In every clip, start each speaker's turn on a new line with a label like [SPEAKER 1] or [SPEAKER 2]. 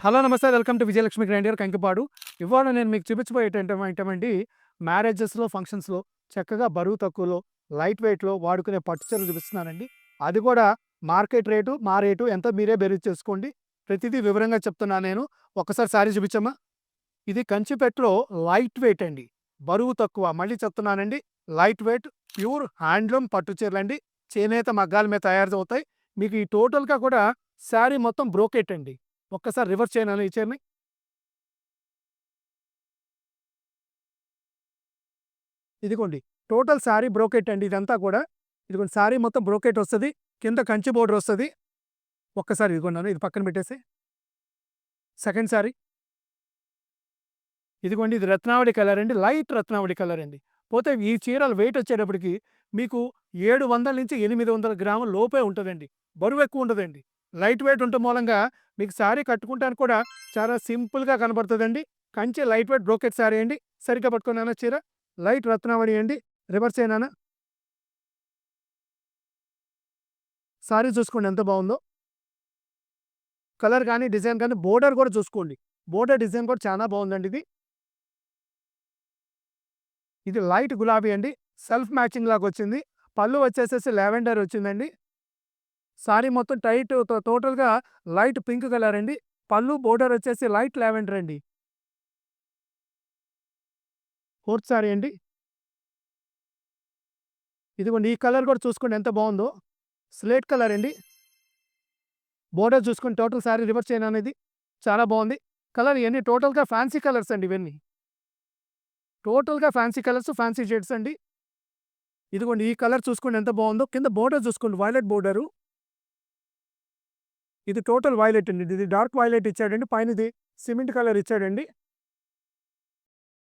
[SPEAKER 1] Hello నమస్తే welcome to Vijayalakshmi grinder Kankipadu. ఇవాళ నేను మీకు చూపించబోయేటటువంటి మ్యారేజెస్‌లో, ఫంక్షన్స్‌లో చక్కగా బరువు తక్కువలో, లైట్ వెయిట్‌లో వాడుకునే పట్టు చీరలు చూపిస్తున్నానండి. అది కూడా మార్కెట్ రేటు, మా రేటు ఎంతో మీరే బేరీజు చేసుకోండి. ప్రతిదీ వివరంగా చెప్తున్నాను నేను. ఒక్కసారి శారీ చూపించమ్మా. ఇది కంచిపట్టులో లైట్ వెయిట్ అండి. బరువు తక్కువ. మళ్ళీ చెప్తున్నానండి. లైట్ వెయిట్ ప్యూర్ హ్యాండ్లూమ్ పట్టు చీరలండి. చేనేత మగ్గాల మీద తయారవుతాయి. మీకు ఈ టోటల్‌గా కూడా శారీ మొత్తం బ్రోకెట్ అండి. ఒక్కసారి రివర్స్ చేయనా ఈ చైర్‌ని? ఇదిగోండి. టోటల్ శారీ బ్రోకెట్ అండి ఇదంతా కూడా. ఇదిగోండి శారీ మొత్తం బ్రోకెట్ వస్తది. కింద కంచి బోర్డర్ వస్తది. ఒక్కసారి ఇదిగోండి నాన్న ఇది పక్కన పెట్టేసేయి. సెకండ్ శారీ. ఇదిగోండి ఇది రత్నావళి కలర్ అండి. లైట్ రత్నావళి కలర్ అండి. పోతే ఈ చీరల వెయిట్ వచ్చేటప్పటికి మీకు 700-800 గ్రాముల లోపే ఉంటదండి. బరువు ఎక్కువ ఉండదండి. లైట్ వెయిట్ ఉండటం మూలంగా మీకు శారీ కట్టుకుంటానికి కూడా చాలా సింపుల్‌గా కనపడుతదండి. Kanchi light weight brocade sari అండి. సరిగ్గా పట్టుకో నాన్న చీర. లైట్ రత్నావళి అండి. రివర్స్ చేయి నాన్న. శారీ చూసుకోండి ఎంత బావుందో. కలర్ గాని, డిజైన్ గాని, బోర్డర్ కూడా చూసుకోండి. బోర్డర్ డిజైన్ కూడా చాలా బావుందండి ఇది. ఇది లైట్ గులాబీ అండి. సెల్ఫ్ మ్యాచింగ్ లాగొచ్చింది. పళ్ళు వచ్చేసేసి లావెండర్ వచ్చిందండి. సారీ మొత్తం టోటల్‌గా లైట్ పింక్ కలర్ అండి. పళ్ళు బోర్డర్ వచ్చేసి లైట్ లావెండర్ అండి. ఫోర్త్ సారీ అండి. ఇదిగోండి ఈ కలర్ కూడా చూసుకోండి ఎంత బావుందో. స్లేట్ కలర్ అండి. బోర్డర్ చూసుకోండి టోటల్ సారీ రివర్స్ చైన్ అనేది చాలా బావుంది. కలర్ ఇయన్నీ టోటల్‌గా ఫ్యాన్సీ కలర్స్ అండి ఇవన్నీ. టోటల్‌గా ఫ్యాన్సీ కలర్స్, ఫ్యాన్సీ షేడ్స్ అండి. ఇదిగోండి ఈ కలర్ చూసుకోండి ఎంత బావుందో. కింద బోర్డర్ చూసుకోండి వయలెట్ బోర్డరు. ఇది టోటల్ వయలెట్ అండి. ఇది డార్క్ వయలెట్ ఇచ్చాడండి. పైనది సిమెంట్ కలర్ ఇచ్చాడండి.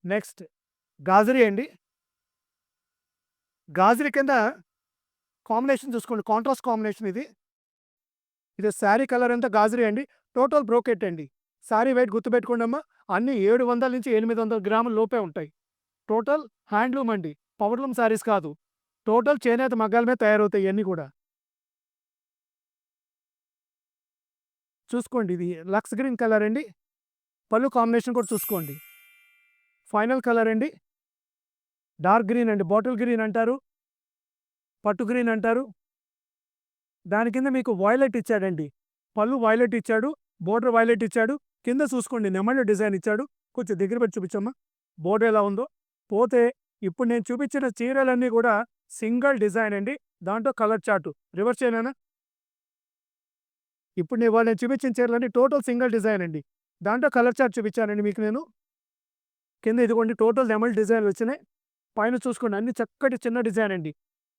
[SPEAKER 1] నెక్స్ట్ గాజరీ అండి. గాజరీ కింద కాంబినేషన్ చూసుకోండి. కాంట్రాస్ట్ కాంబినేషన్ ఇది. ఇది శారీ కలర్ అంతా గాజరీ అండి. టోటల్ బ్రోకెట్ అండి. శారీ వెయిట్ గుర్తుపెట్టుకోండమ్మా. అన్నీ 700-800 గ్రాముల లోపే ఉంటాయి. టోటల్ హ్యాండ్లూమ్ అండి. పవర్లూమ్ శారీస్ కాదు. టోటల్ చేనేత మగ్గాల మీద తయారవుతాయి ఇయన్నీ కూడా. చూసుకోండి ఇది లక్స్ గ్రీన్ కలర్ అండి. పళ్ళు కాంబినేషన్ కూడా చూసుకోండి. ఫైనల్ కలర్ అండి. డార్క్ గ్రీన్ అండి. బాటిల్ గ్రీన్ అంటారు. పట్టు గ్రీన్ అంటారు. దాని కింద మీకు వయలెట్ ఇచ్చాడండి. పళ్ళు వయలెట్ ఇచ్చాడు. బోర్డర్ వయలెట్ ఇచ్చాడు. కింద చూసుకోండి నెమళ్ళు డిజైన్ ఇచ్చాడు. కొంచెం దగ్గర పెట్టి చూపించమ్మా. బోర్డర్ ఎలా ఉందో. పోతే ఇప్పుడు నేను చూపించిన చీరలన్నీ కూడా సింగిల్ డిజైన్ అండి. దాంట్లో కలర్ చార్ట్. రివర్స్ చేయనా? ఇప్పుడు నేను చూపించిన చీరలన్నీ టోటల్ సింగిల్ డిజైన్ అండి. దాంట్లో కలర్ చార్ట్ చూపించానండి మీకు నేను. కింద ఇదిగోండి టోటల్ నెమళ్ళు డిజైన్లు వచ్చినాయి. పైన చూసుకోండి అన్ని చక్కటి చిన్న డిజైన్ అండి.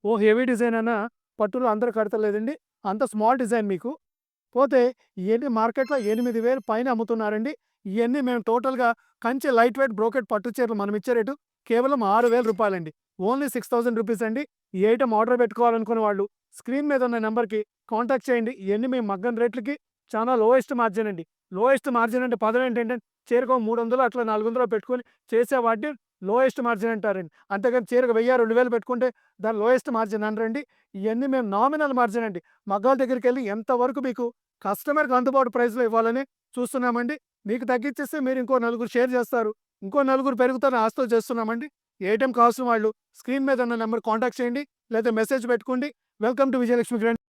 [SPEAKER 1] ఓ హెవీ డిజైన్ అన్నా పట్టులో అందరూ కడతలేదండి. అంత స్మాల్ డిజైన్ మీకు. పోతే ఇయన్నీ మార్కెట్‌లో 8,000 పైన అమ్ముతున్నారండి. ఇయన్నీ మేము టోటల్‌గా కంచి లైట్ వెయిట్ బ్రోకెట్ పట్టు చీరలు మనం ఇచ్చే రేటు కేవలం రూ. 6,000 ఓన్లీ 6,000 రూపీస్ అండి. ఈ ఐటెమ్ ఆర్డర్ పెట్టుకోవాలనుకున్న వాళ్ళు స్క్రీన్ మీద ఉన్న నంబర్‌కి కాంటాక్ట్ చేయండి. ఇయన్నీ మేము మగ్గం రేట్లకి చాలా లోయెస్ట్ మార్జిన్ అండి. లోయెస్ట్ మార్జిన్ అంటే పదం ఏంటంటే చీరకో 300 అట్లా 400 పెట్టుకొని చేసే వాటిని లోయెస్ట్ మార్జిన్ అంటారండి. అంతేగాని చీరకు 1000, 2000 పెట్టుకుంటే దాన్ని లోయెస్ట్ మార్జిన్ అనరండి. ఇయన్నీ మేము నామినల్ మార్జిన్ అండి. మగ్గాల దగ్గరికెళ్ళి ఎంతవరకు మీకు కస్టమర్‌కి అందుబాటు ప్రైస్‌లో ఇవ్వాలని చూస్తున్నామండి. మీకు తగ్గిచ్చేస్తే మీరు ఇంకో నలుగురు షేర్ చేస్తారు. ఇంకో నలుగురు పెరుగుతారని ఆశతో చేస్తున్నామండి. ఏ ఐటెమ్ కావాల్సిన వాళ్ళు స్క్రీన్ మీద ఉన్న నంబర్‌కి కాంటాక్ట్ చేయండి. లేదా మెసేజ్ పెట్టుకోండి. Welcome to Vijayalakshmi grinder.